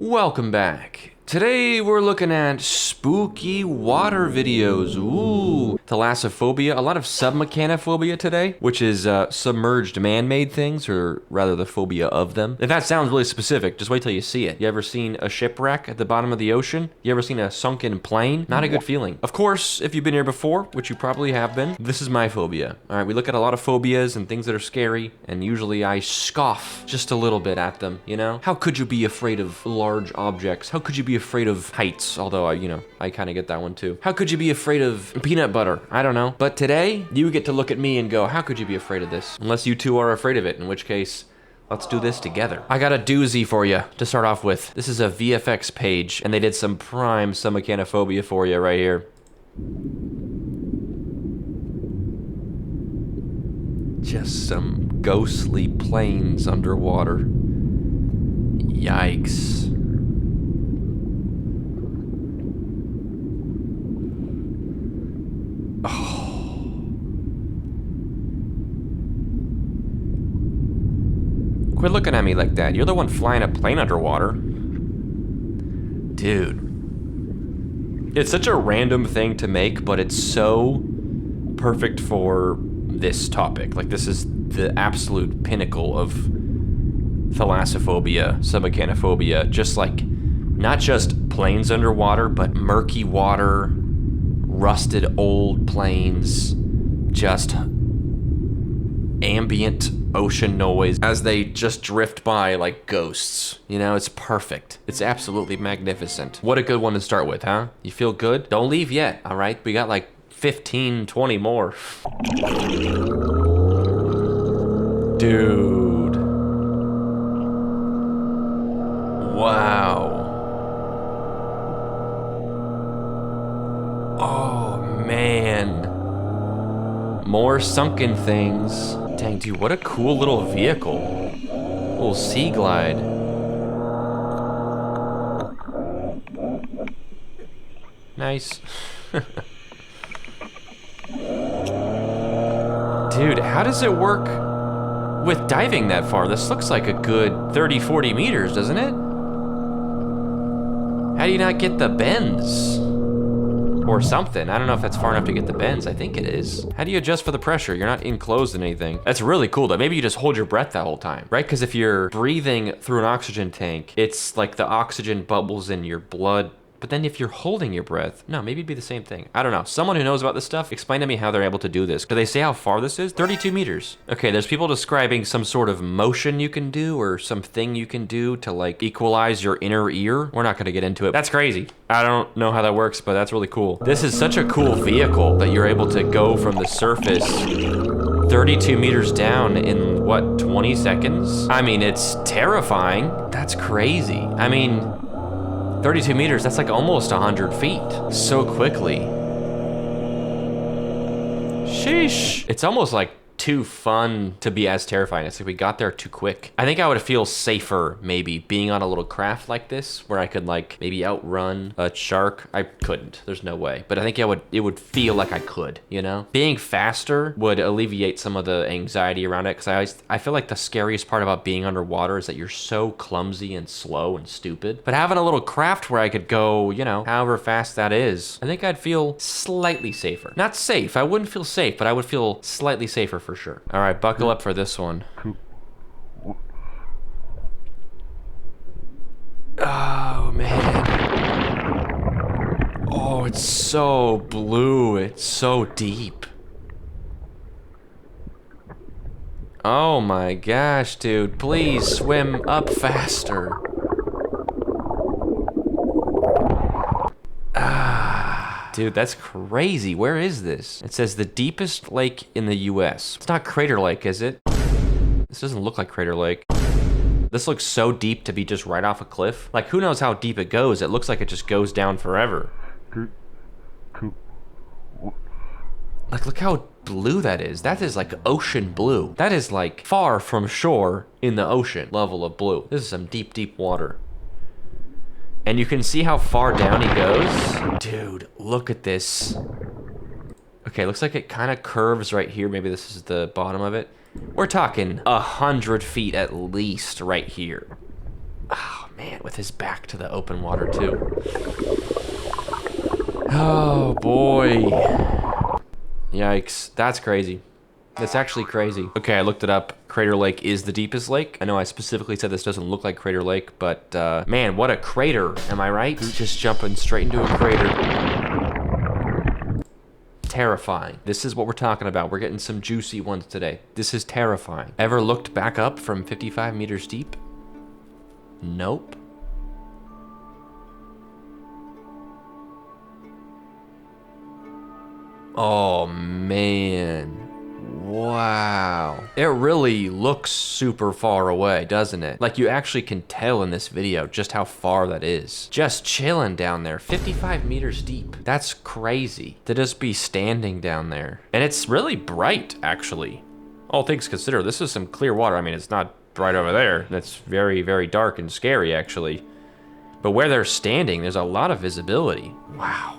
Welcome back. Today we're looking at spooky water videos. Ooh, thalassophobia, a lot of submechanophobia today, which is submerged man-made things, or rather the phobia of them. If that sounds really specific, just wait till you see it. You ever seen a shipwreck at the bottom of the ocean? You ever seen a sunken plane? Not a good feeling. Of course, if you've been here before, which you probably have been, this is my phobia. All right, we look at a lot of phobias and things that are scary, and usually I scoff just a little bit at them, you know? How could you be afraid of large objects? How could you be afraid of heights? Although I kind of get that one too. How could you be afraid of peanut butter? I don't know. But today, you get to look at me and go, how could you be afraid of this? Unless you two are afraid of it, in which case, let's do this together. I got a doozy for you to start off with. This is a VFX page, and they did some prime submechanophobia for you right here. Just some ghostly planes underwater. Yikes. Quit looking at me like that. You're the one flying a plane underwater. Dude. It's such a random thing to make, but it's so perfect for this topic. Like, this is the absolute pinnacle of thalassophobia, submechanophobia. Just like, not just planes underwater, but murky water, rusted old planes, just ambient ocean noise as they just drift by like ghosts. You know, it's perfect. It's absolutely magnificent. What a good one to start with, huh? You feel good? Don't leave yet, all right? We got like 15, 20 more. Dude. Wow. Oh, man. More sunken things. Dang, dude, what a cool little vehicle. Little sea glide. Nice. Dude, how does it work with diving that far? This looks like a good 30, 40 meters, doesn't it? How do you not get the bends? Or something. I don't know if that's far enough to get the bends. I think it is. How do you adjust for the pressure? You're not enclosed in anything. That's really cool though. Maybe you just hold your breath that whole time, right? Because if you're breathing through an oxygen tank, it's like the oxygen bubbles in your blood. But then if you're holding your breath, no, maybe it'd be the same thing. I don't know. Someone who knows about this stuff, explain to me how they're able to do this. Do they say how far this is? 32 meters. Okay, there's people describing some sort of motion you can do or something you can do to like equalize your inner ear. We're not gonna get into it. That's crazy. I don't know how that works, but that's really cool. This is such a cool vehicle that you're able to go from the surface 32 meters down in what, 20 seconds? I mean, it's terrifying. That's crazy. I mean, 32 meters, that's like almost 100 feet. So quickly. Sheesh. It's almost like too fun to be as terrifying. It's like we got there too quick. I think I would feel safer maybe being on a little craft like this where I could like maybe outrun a shark. I couldn't, there's no way. But I think it would feel like I could, you know? Being faster would alleviate some of the anxiety around it because I feel like the scariest part about being underwater is that you're so clumsy and slow and stupid. But having a little craft where I could go, you know, however fast that is, I think I'd feel slightly safer. Not safe, I wouldn't feel safe, but I would feel slightly safer for sure. All right, buckle up for this one. Oh, man. Oh, it's so blue. It's so deep. Oh my gosh, dude. Please swim up faster. Dude, that's crazy. Where is this? It says the deepest lake in the US. It's not Crater Lake, is it? This doesn't look like Crater Lake. This looks so deep to be just right off a cliff. Like, who knows how deep it goes? It looks like it just goes down forever. Like, look how blue that is. That is like ocean blue. That is like far from shore in the ocean level of blue. This is some deep, deep water. And you can see how far down he goes. Dude, look at this. Okay, looks like it kind of curves right here. Maybe this is the bottom of it. We're talking 100 feet at least right here. Oh, Man, with his back to the open water too. Oh boy. Yikes, that's crazy. That's actually crazy. Okay, I looked it up. Crater Lake is the deepest lake. I know I specifically said this doesn't look like Crater Lake, but man, what a crater, am I right? Just jumping straight into a crater. Terrifying. This is what we're talking about. We're getting some juicy ones today. This is terrifying. Ever looked back up from 55 meters deep? Nope. Oh man. Wow. It really looks super far away, doesn't it? Like you actually can tell in this video just how far that is. Just chilling down there, 55 meters deep. That's crazy to just be standing down there. And it's really bright, actually. All things considered, this is some clear water. I mean, it's not bright over there. That's very, very dark and scary, actually. But where they're standing, there's a lot of visibility. Wow.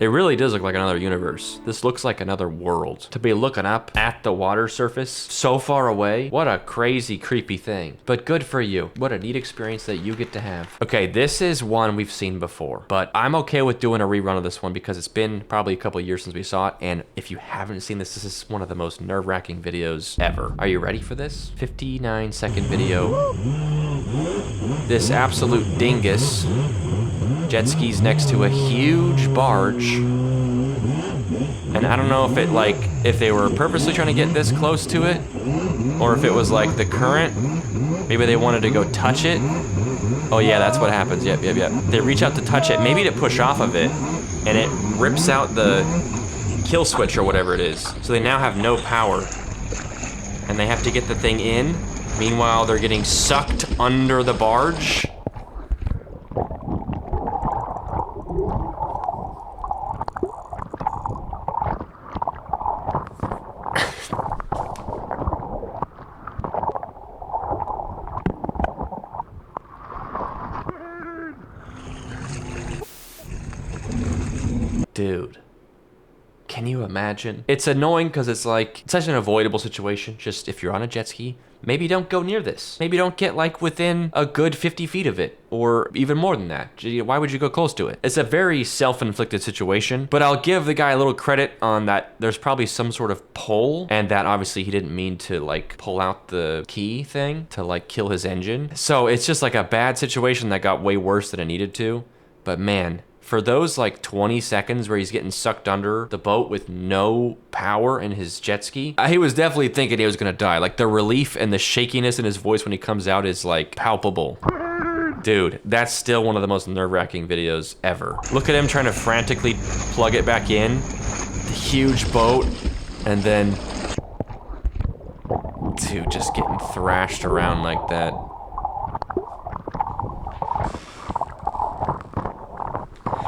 It really does look like another universe. This looks like another world. To be looking up at the water surface so far away, what a crazy, creepy thing. But good for you. What a neat experience that you get to have. Okay, this is one we've seen before, but I'm okay with doing a rerun of this one because it's been probably a couple of years since we saw it, and if you haven't seen this, this is one of the most nerve-wracking videos ever. Are you ready for this? 59-second video. This absolute dingus jet skis next to a huge barge. And I don't know if if they were purposely trying to get this close to it, or if it was like the current. Maybe they wanted to go touch it. Oh yeah, that's what happens. Yep. They reach out to touch it, maybe to push off of it, and it rips out the kill switch or whatever it is. So they now have no power. And they have to get the thing in. Meanwhile, they're getting sucked under the barge. Dude, can you imagine? It's annoying because it's such an avoidable situation. Just if you're on a jet ski, maybe don't go near this. Maybe don't get within a good 50 feet of it, or even more than that. Why would you go close to it? It's a very self-inflicted situation, but I'll give the guy a little credit on that. There's probably some sort of pull, and that obviously he didn't mean to pull out the key thing to kill his engine. So it's just a bad situation that got way worse than it needed to. But man, for those 20 seconds where he's getting sucked under the boat with no power in his jet ski, he was definitely thinking he was gonna die. The relief and the shakiness in his voice when he comes out is palpable. Dude, that's still one of the most nerve-wracking videos ever. Look at him trying to frantically plug it back in, the huge boat, and then, dude, just getting thrashed around like that.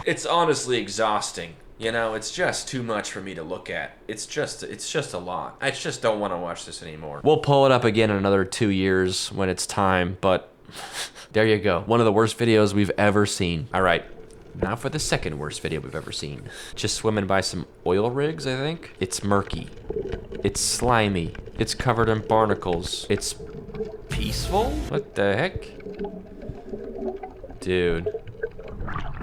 It's honestly exhausting. You know, it's just too much for me to look at. It's just a lot. I just don't want to watch this anymore. We'll pull it up again in another 2 years when it's time, but there you go. One of the worst videos we've ever seen. All right, now for the second worst video we've ever seen. Just swimming by some oil rigs, I think. It's murky. It's slimy. It's covered in barnacles. It's peaceful? What the heck? Dude.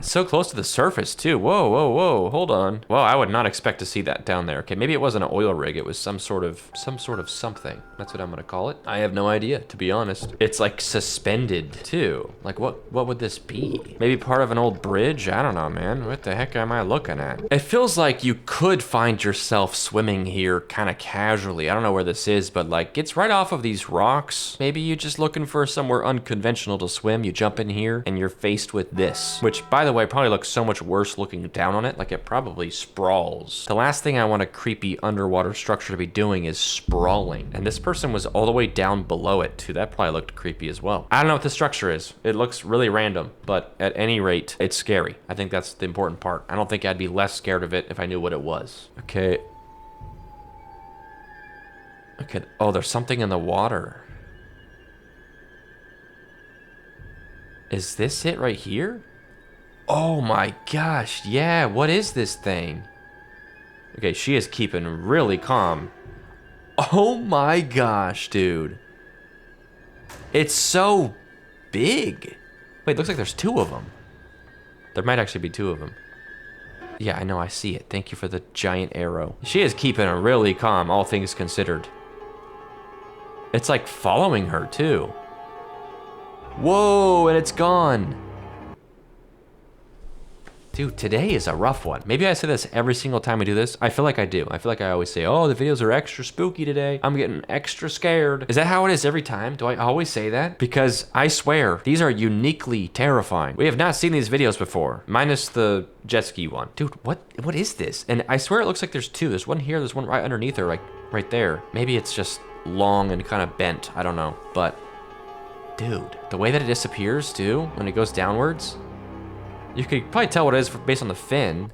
So close to the surface too. Whoa, hold on. Whoa, I would not expect to see that down there. Okay, maybe it wasn't an oil rig, it was some sort of something. That's what I'm gonna call it. I have no idea, to be honest. It's suspended too. What would this be? Maybe part of an old bridge? I don't know, man. What the heck am I looking at? It feels like you could find yourself swimming here kind of casually. I don't know where this is, but it's right off of these rocks. Maybe you're just looking for somewhere unconventional to swim. You jump in here and you're faced with this, which by the way, probably looks so much worse looking down on it. It probably sprawls. The last thing I want a creepy underwater structure to be doing is sprawling. And this person was all the way down below it too. That probably looked creepy as well. I don't know what the structure is. It looks really random, but at any rate, it's scary. I think that's the important part. I don't think I'd be less scared of it if I knew what it was. Okay. Okay, oh, there's something in the water. Is this it right here? Oh my gosh, yeah, what is this thing? Okay, she is keeping really calm. Oh my gosh, dude. It's so big. Wait, looks like there's two of them. There might actually be two of them. Yeah, I know, I see it. Thank you for the giant arrow. She is keeping it really calm, all things considered. It's like following her too. Whoa, and it's gone. Dude, today is a rough one. Maybe I say this every single time we do this. I feel like I do. I feel like I always say, oh, the videos are extra spooky today. I'm getting extra scared. Is that how it is every time? Do I always say that? Because I swear, these are uniquely terrifying. We have not seen these videos before, minus the jet ski one. Dude, what is this? And I swear it looks like there's two. There's one here, there's one right underneath her, like right there. Maybe it's just long and kind of bent. I don't know. But, dude, the way that it disappears too, when it goes downwards, you could probably tell what it is based on the fin.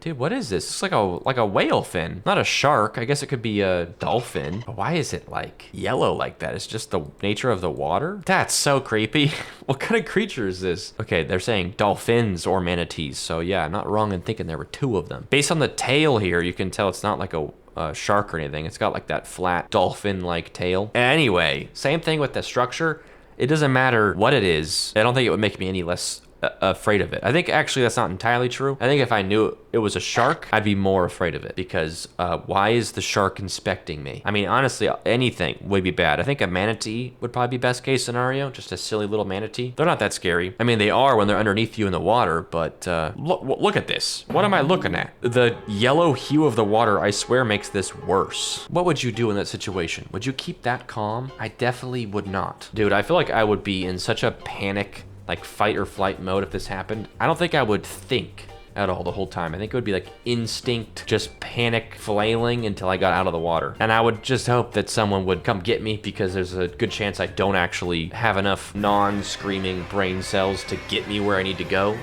Dude, what is this? It's like a whale fin. Not a shark. I guess it could be a dolphin. But why is it like yellow like that? It's just the nature of the water? That's so creepy. What kind of creature is this? Okay, they're saying dolphins or manatees. So yeah, I'm not wrong in thinking there were two of them. Based on the tail here, you can tell it's not like a shark or anything. It's got like that flat dolphin-like tail. Anyway, same thing with the structure. It doesn't matter what it is. I don't think it would make me any less afraid of it. I think actually that's not entirely true. I think if I knew it was a shark, I'd be more afraid of it because why is the shark inspecting me? I mean, honestly, anything would be bad. I think a manatee would probably be best case scenario, just a silly little manatee. They're not that scary. I mean, they are when they're underneath you in the water, but look at this. What am I looking at? The yellow hue of the water, I swear, makes this worse. What would you do in that situation? Would you keep that calm? I definitely would not. Dude, I feel like I would be in such a panic, like fight or flight mode if this happened. I don't think I would think at all the whole time. I think it would be like instinct, just panic flailing until I got out of the water. And I would just hope that someone would come get me because there's a good chance I don't actually have enough non-screaming brain cells to get me where I need to go.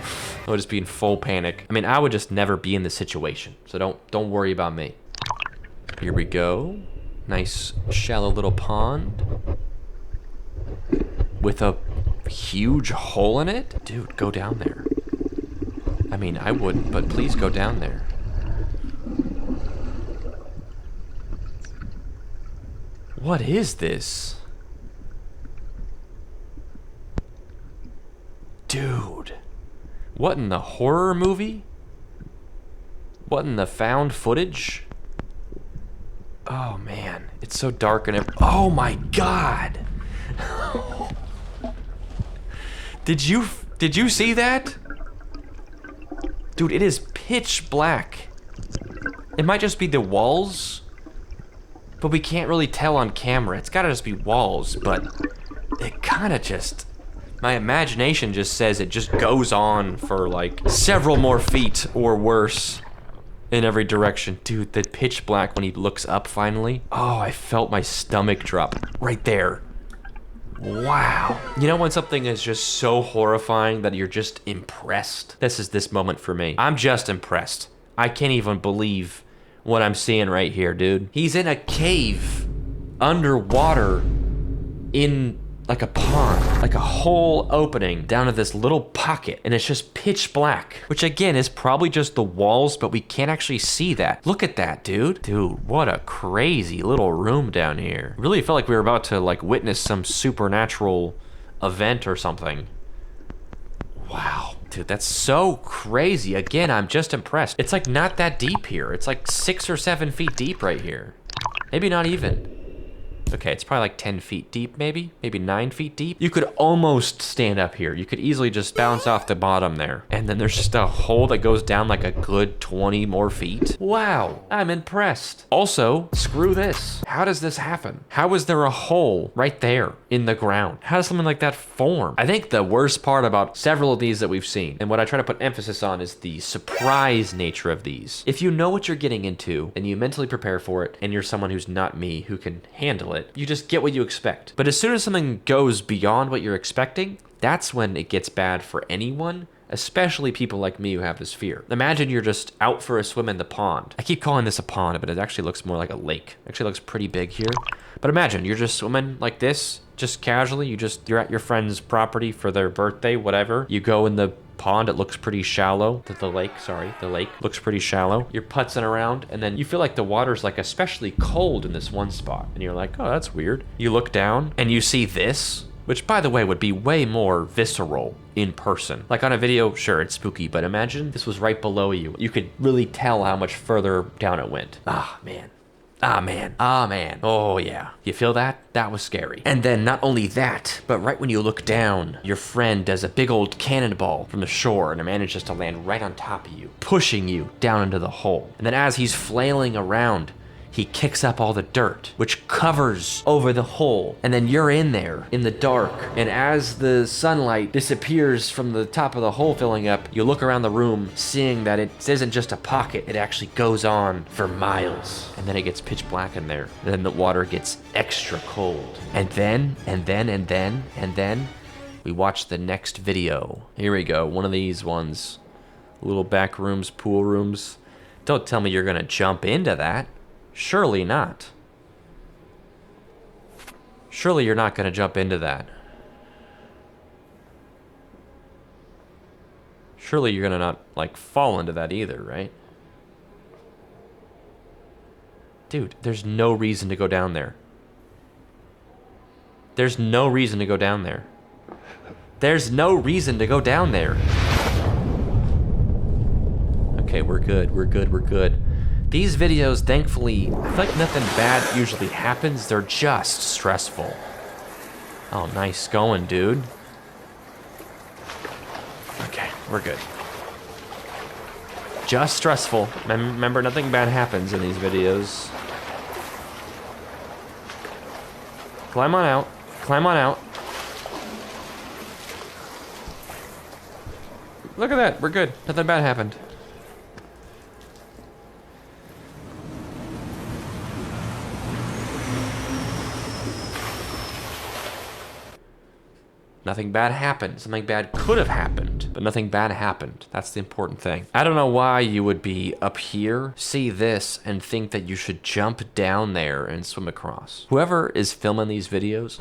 I would just be in full panic. I mean, I would just never be in this situation. So don't worry about me. Here we go. Nice shallow little pond with a huge hole in it? Dude, go down there. I mean, I wouldn't, but please go down there. What is this? Dude. What in the horror movie? What in the found footage? Oh man, it's so dark and oh my god. Did you see that? Dude, it is pitch black. It might just be the walls, but we can't really tell on camera. It's gotta just be walls, but it kinda just, my imagination just says it just goes on for like several more feet or worse in every direction. Dude, the pitch black when he looks up finally. Oh, I felt my stomach drop right there. Wow. You know when something is just so horrifying that you're just impressed? This is this moment for me. I'm just impressed. I can't even believe what I'm seeing right here, dude. He's in a cave underwater in like a pond, like a whole opening down to this little pocket, and it's just pitch black, which again is probably just the walls, but we can't actually see that. Look at that, dude. Dude, what a crazy little room down here. Really felt like we were about to like witness some supernatural event or something. Wow, dude, that's so crazy. Again, I'm just impressed. It's like not that deep here. It's like 6 or 7 feet deep right here. Maybe not even. Okay, it's probably like 10 feet deep, maybe 9 feet deep. You could almost stand up here. You could easily just bounce off the bottom there. And then there's just a hole that goes down like a good 20 more feet. Wow, I'm impressed. Also, screw this. How does this happen? How is there a hole right there in the ground? How does something like that form? I think the worst part about several of these that we've seen, and what I try to put emphasis on, is the surprise nature of these. If you know what you're getting into and you mentally prepare for it, and you're someone who's not me who can handle it, you just get what you expect. But as soon as something goes beyond what you're expecting, that's when it gets bad for anyone, especially people like me who have this fear. Imagine you're just out for a swim in the pond. I keep calling this a pond, but it actually looks more like a lake. It actually looks pretty big here. But imagine you're just swimming like this, just casually. You're at your friend's property for their birthday, whatever. You go in the pond, it looks pretty shallow. The lake looks pretty shallow. You're putzing around, and then you feel like the water's like especially cold in this one spot. And you're like, oh, that's weird. You look down and you see this. Which, by the way, would be way more visceral in person. Like on a video, sure, it's spooky, but imagine this was right below you. You could really tell how much further down it went. Ah, man. Ah, man. Ah, man. Oh, yeah. You feel that? That was scary. And then not only that, but right when you look down, your friend does a big old cannonball from the shore and it manages to land right on top of you, pushing you down into the hole. And then as he's flailing around, he kicks up all the dirt, which covers over the hole. And then you're in there in the dark. And as the sunlight disappears from the top of the hole filling up, you look around the room, seeing that it isn't just a pocket, it actually goes on for miles. And then it gets pitch black in there. And then the water gets extra cold. And then, we watch the next video. Here we go, one of these ones. Little back rooms, pool rooms. Don't tell me you're gonna jump into that. Surely not. Surely you're not gonna jump into that. Surely you're gonna not, like, fall into that either, right? Dude, there's no reason to go down there. There's no reason to go down there. There's no reason to go down there. Okay, we're good, we're good, we're good. These videos, thankfully, I feel like nothing bad usually happens. They're just stressful. Oh, nice going, dude. Okay, we're good. Just stressful. Remember, nothing bad happens in these videos. Climb on out. Climb on out. Look at that. We're good. Nothing bad happened. Nothing bad happened. Something bad could have happened, but nothing bad happened. That's the important thing. I don't know why you would be up here, see this, and think that you should jump down there and swim across. Whoever is filming these videos,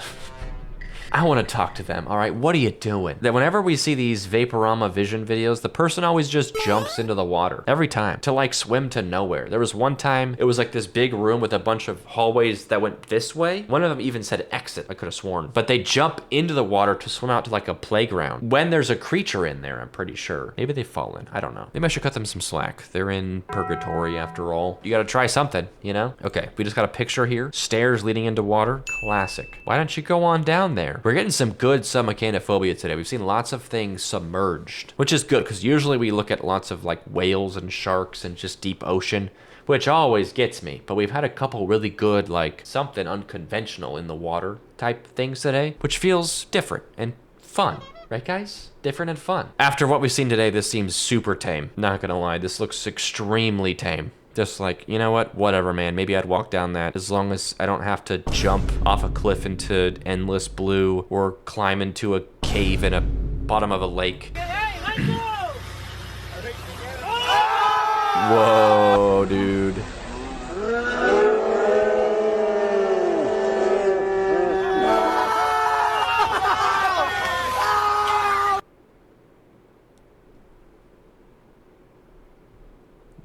I want to talk to them, all right? What are you doing? That whenever we see these Vaporama Vision videos, the person always just jumps into the water every time to like swim to nowhere. There was one time, it was like this big room with a bunch of hallways that went this way. One of them even said exit, I could have sworn. But they jump into the water to swim out to like a playground. When there's a creature in there, I'm pretty sure. Maybe they've fallen, I don't know. Maybe I should cut them some slack. They're in purgatory after all. You gotta try something, you know? Okay, we just got a picture here. Stairs leading into water, classic. Why don't you go on down there? We're getting some good submechanophobia today. We've seen lots of things submerged, which is good because usually we look at lots of like whales and sharks and just deep ocean, which always gets me. But we've had a couple really good, like something unconventional in the water type things today, which feels different and fun. Right, guys? Different and fun. After what we've seen today, this seems super tame. Not gonna lie, this looks extremely tame. Just like, you know what? Whatever, man. Maybe I'd walk down that as long as I don't have to jump off a cliff into endless blue or climb into a cave in a bottom of a lake. Hey, let's go! Whoa, dude.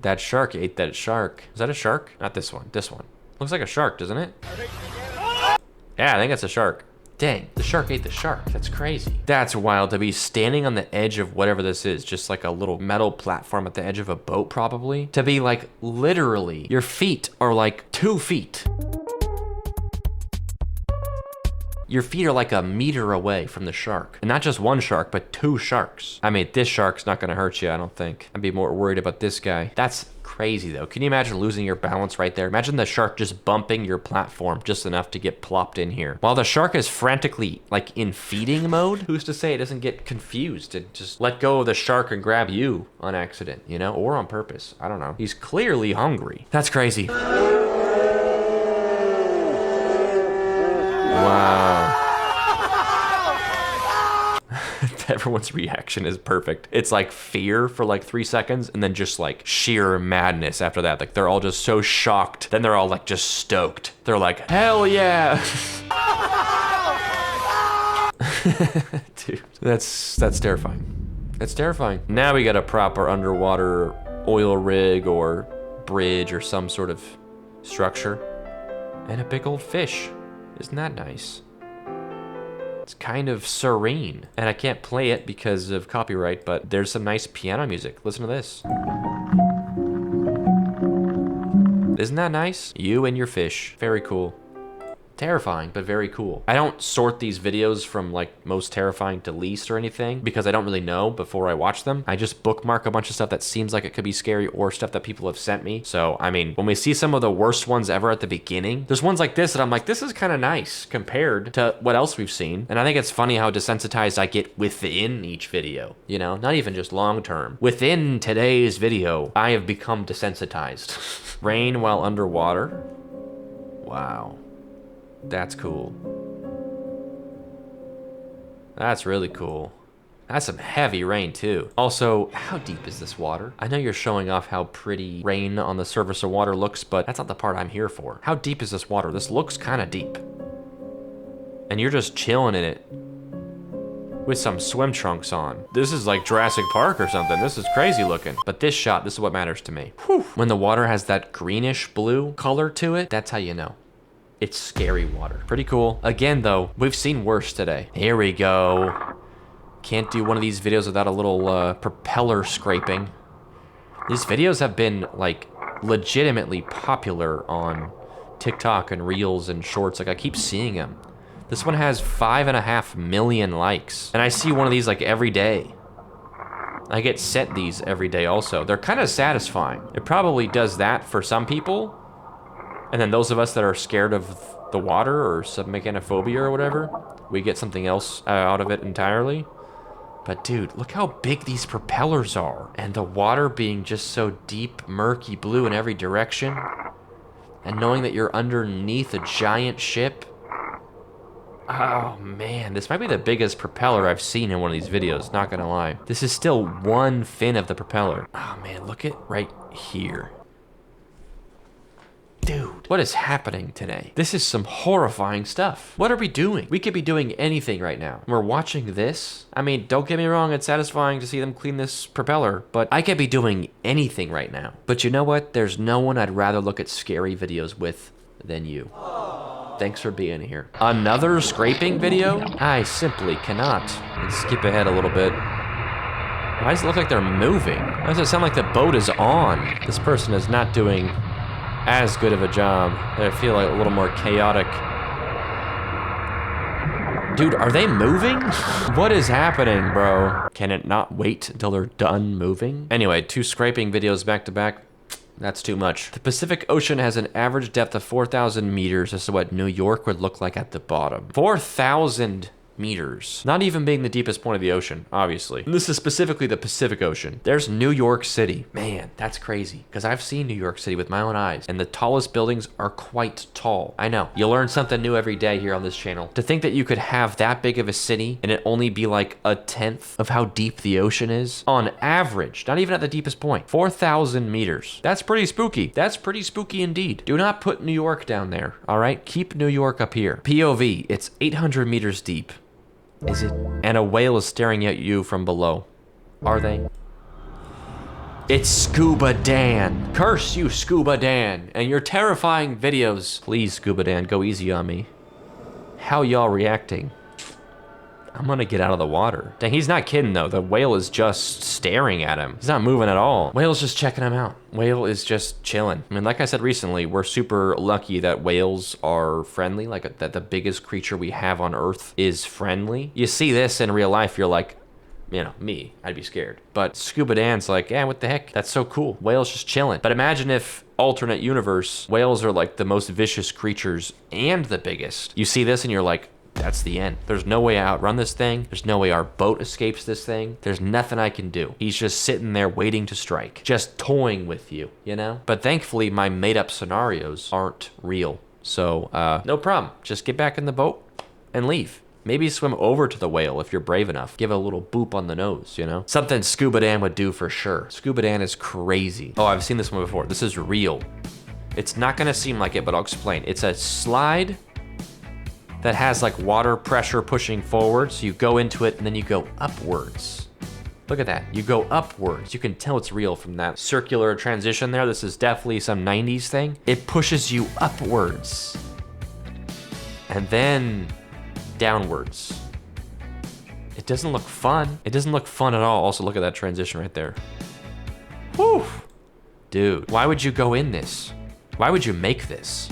That shark ate that shark. Is that a shark? Not this one, this one. Looks like a shark, doesn't it? Yeah, I think it's a shark. Dang, the shark ate the shark. That's crazy. That's wild to be standing on the edge of whatever this is, just like a little metal platform at the edge of a boat probably. To be like, literally, your feet are like 2 feet. Your feet are like a meter away from the shark. And not just one shark, but 2 sharks. I mean, this shark's not gonna hurt you, I don't think. I'd be more worried about this guy. That's crazy though. Can you imagine losing your balance right there? Imagine the shark just bumping your platform just enough to get plopped in here. While the shark is frantically like in feeding mode, who's to say it doesn't get confused and just let go of the shark and grab you on accident, you know? Or on purpose, I don't know. He's clearly hungry. That's crazy. Wow. Everyone's reaction is perfect. It's like fear for like 3 seconds and then just like sheer madness after that. Like they're all just so shocked. Then they're all like just stoked. They're like, hell yeah. Dude, that's terrifying. That's terrifying. Now we got a proper underwater oil rig or bridge or some sort of structure. And a big old fish. Isn't that nice? It's kind of serene. And I can't play it because of copyright, but there's some nice piano music. Listen to this. Isn't that nice? You and your fish. Very cool. Terrifying, but very cool. I don't sort these videos from like most terrifying to least or anything because I don't really know before I watch them. I just bookmark a bunch of stuff that seems like it could be scary or stuff that people have sent me. So, I mean, when we see some of the worst ones ever at the beginning, there's ones like this that I'm like, this is kind of nice compared to what else we've seen. And I think it's funny how desensitized I get within each video, you know, not even just long term. Within today's video, I have become desensitized. Rain while underwater. Wow. That's cool. That's really cool. That's some heavy rain too. Also, how deep is this water? I know you're showing off how pretty rain on the surface of water looks, but that's not the part I'm here for. How deep is this water? This looks kind of deep. And you're just chilling in it with some swim trunks on. This is like Jurassic Park or something. This is crazy looking. But this shot, this is what matters to me. Whew. When the water has that greenish blue color to it, that's how you know. It's scary water. Pretty cool. Again, though, we've seen worse today. Here we go. Can't do one of these videos without a little propeller scraping. These videos have been, like, legitimately popular on TikTok and Reels and Shorts. Like, I keep seeing them. This one has 5.5 million likes. And I see one of these, like, every day. I get sent these every day also. They're kind of satisfying. It probably does that for some people. And then those of us that are scared of the water or submechanophobia or whatever, we get something else out of it entirely. But dude, look how big these propellers are. And the water being just so deep, murky blue in every direction. And knowing that you're underneath a giant ship. Oh man, this might be the biggest propeller I've seen in one of these videos, not gonna lie. This is still one fin of the propeller. Oh man, look at right here. Dude, what is happening today? This is some horrifying stuff. What are we doing? We could be doing anything right now. We're watching this. I mean, don't get me wrong, it's satisfying to see them clean this propeller, but I could be doing anything right now. But you know what? There's no one I'd rather look at scary videos with than you. Thanks for being here. Another scraping video? I simply cannot. Let's skip ahead a little bit. Why does it look like they're moving? Why does it sound like the boat is on? This person is not doing as good of a job. I feel like a little more chaotic. Dude, are they moving? What is happening, bro? Can it not wait until they're done moving? Anyway, 2 scraping videos back to back. That's too much. The Pacific Ocean has an average depth of 4,000 meters. This is what New York would look like at the bottom. 4,000 meters. Not even being the deepest point of the ocean, obviously. And this is specifically the Pacific Ocean. There's New York City. Man, that's crazy. Because I've seen New York City with my own eyes. And the tallest buildings are quite tall. I know. You learn something new every day here on this channel. To think that you could have that big of a city and it only be like 1/10 of how deep the ocean is. On average. Not even at the deepest point. 4,000 meters. That's pretty spooky. That's pretty spooky indeed. Do not put New York down there. All right? Keep New York up here. POV. It's 800 meters deep. Is it? And a whale is staring at you from below. Are they? It's Scuba Dan. Curse you, Scuba Dan, and your terrifying videos. Please, Scuba Dan, go easy on me. How y'all reacting? I'm gonna get out of the water. Dang, he's not kidding though. The whale is just staring at him. He's not moving at all. Whale's just checking him out. Whale is just chilling. I mean, like I said recently, we're super lucky that whales are friendly, like that the biggest creature we have on Earth is friendly. You see this in real life, you're like, you know, me, I'd be scared. But Scuba Dan's like, yeah, what the heck? That's so cool. Whale's just chilling. But imagine if alternate universe, whales are like the most vicious creatures and the biggest. You see this and you're like, that's the end. There's no way I outrun this thing. There's no way our boat escapes this thing. There's nothing I can do. He's just sitting there waiting to strike. Just toying with you, you know? But thankfully, my made-up scenarios aren't real. So, no problem. Just get back in the boat and leave. Maybe swim over to the whale if you're brave enough. Give it a little boop on the nose, you know? Something Scuba Dan would do for sure. Scuba Dan is crazy. Oh, I've seen this one before. This is real. It's not gonna seem like it, but I'll explain. It's a slide that has like water pressure pushing forward. So you go into it and then you go upwards. Look at that, you go upwards. You can tell it's real from that circular transition there. This is definitely some 90s thing. It pushes you upwards and then downwards. It doesn't look fun. It doesn't look fun at all. Also, look at that transition right there. Whew. Dude, why would you go in this? Why would you make this?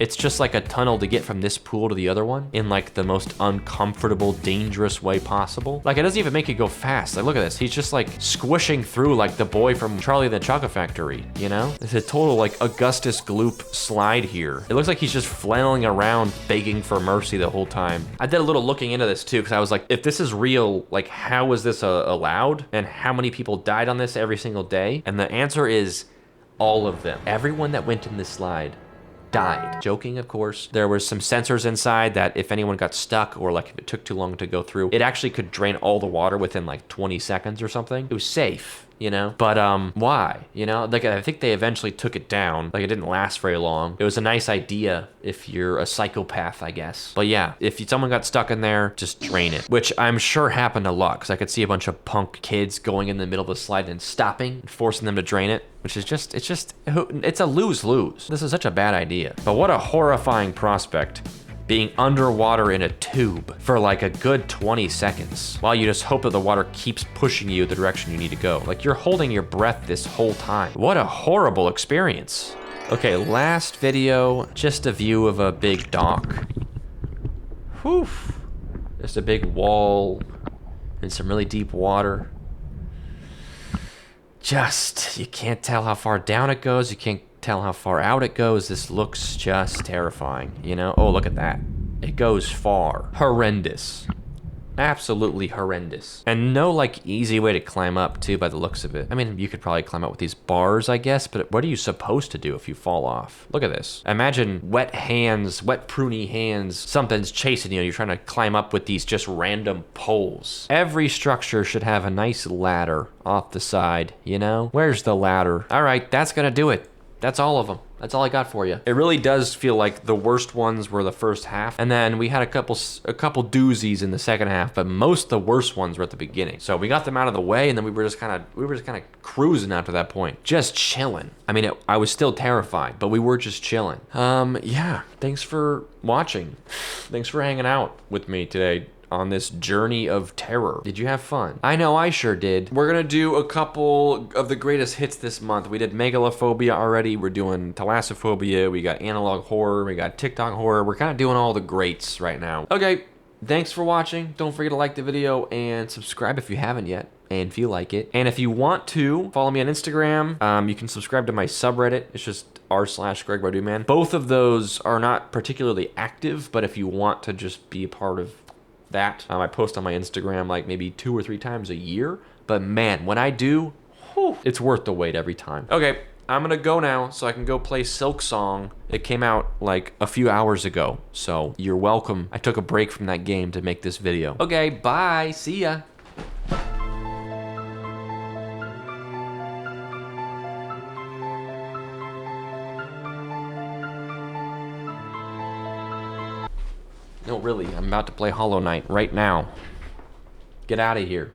It's just like a tunnel to get from this pool to the other one in like the most uncomfortable, dangerous way possible. Like it doesn't even make it go fast. Like look at this, he's just like squishing through like the boy from Charlie and the Chocolate Factory, you know? It's a total like Augustus Gloop slide here. It looks like he's just flailing around begging for mercy the whole time. I did a little looking into this too, because I was like, if this is real, like how is this allowed? And how many people died on this every single day? And the answer is all of them. Everyone that went in this slide died. Joking, of course. There was some sensors inside that if anyone got stuck or like if it took too long to go through, it actually could drain all the water within like 20 seconds or something. It was safe, you know? But why? You know, like I think they eventually took it down. Like it didn't last very long. It was a nice idea if you're a psychopath, I guess. But yeah, if someone got stuck in there, just drain it. Which I'm sure happened a lot, because I could see a bunch of punk kids going in the middle of the slide and stopping, and forcing them to drain it. Which is it's a lose-lose. This is such a bad idea. But what a horrifying prospect, being underwater in a tube for like a good 20 seconds while you just hope that the water keeps pushing you the direction you need to go. Like you're holding your breath this whole time. What a horrible experience. Okay, last video, just a view of a big dock. Whew. Just a big wall and some really deep water. You can't tell how far down it goes. You can't tell how far out it goes. This looks just terrifying, you know? Oh, look at that. It goes far. Horrendous. Absolutely horrendous. And no like easy way to climb up too by the looks of it. I mean, you could probably climb up with these bars, I guess, but what are you supposed to do if you fall off? Look at this. Imagine wet hands, wet pruny hands, something's chasing you and you're trying to climb up with these just random poles. Every structure should have a nice ladder off the side, you know? Where's the ladder? All right, that's gonna do it. That's all of them. That's all I got for you. It really does feel like the worst ones were the first half, and then we had a couple doozies in the second half, but most of the worst ones were at the beginning. So we got them out of the way, and then we were just kind of cruising after that point, just chilling. I mean, I was still terrified, but we were just chilling. Yeah. Thanks for watching. Thanks for hanging out with me today on this journey of terror. Did you have fun? I know I sure did. We're gonna do a couple of the greatest hits this month. We did megalophobia already. We're doing thalassophobia. We got analog horror. We got TikTok horror. We're kind of doing all the greats right now. Okay, thanks for watching. Don't forget to like the video and subscribe if you haven't yet and feel like it. And if you want to, follow me on Instagram. You can subscribe to my subreddit. It's just r/GregBarduMan. Both of those are not particularly active, but if you want to just be a part of that, I post on my Instagram like maybe 2 or 3 times a year, but man, when I do, whew, it's worth the wait every time. Okay, I'm gonna go now so I can go play Silk Song. It came out like a few hours ago, so you're welcome. I took a break from that game to make this video. Okay, bye, see ya. No, really, I'm about to play Hollow Knight right now. Get out of here.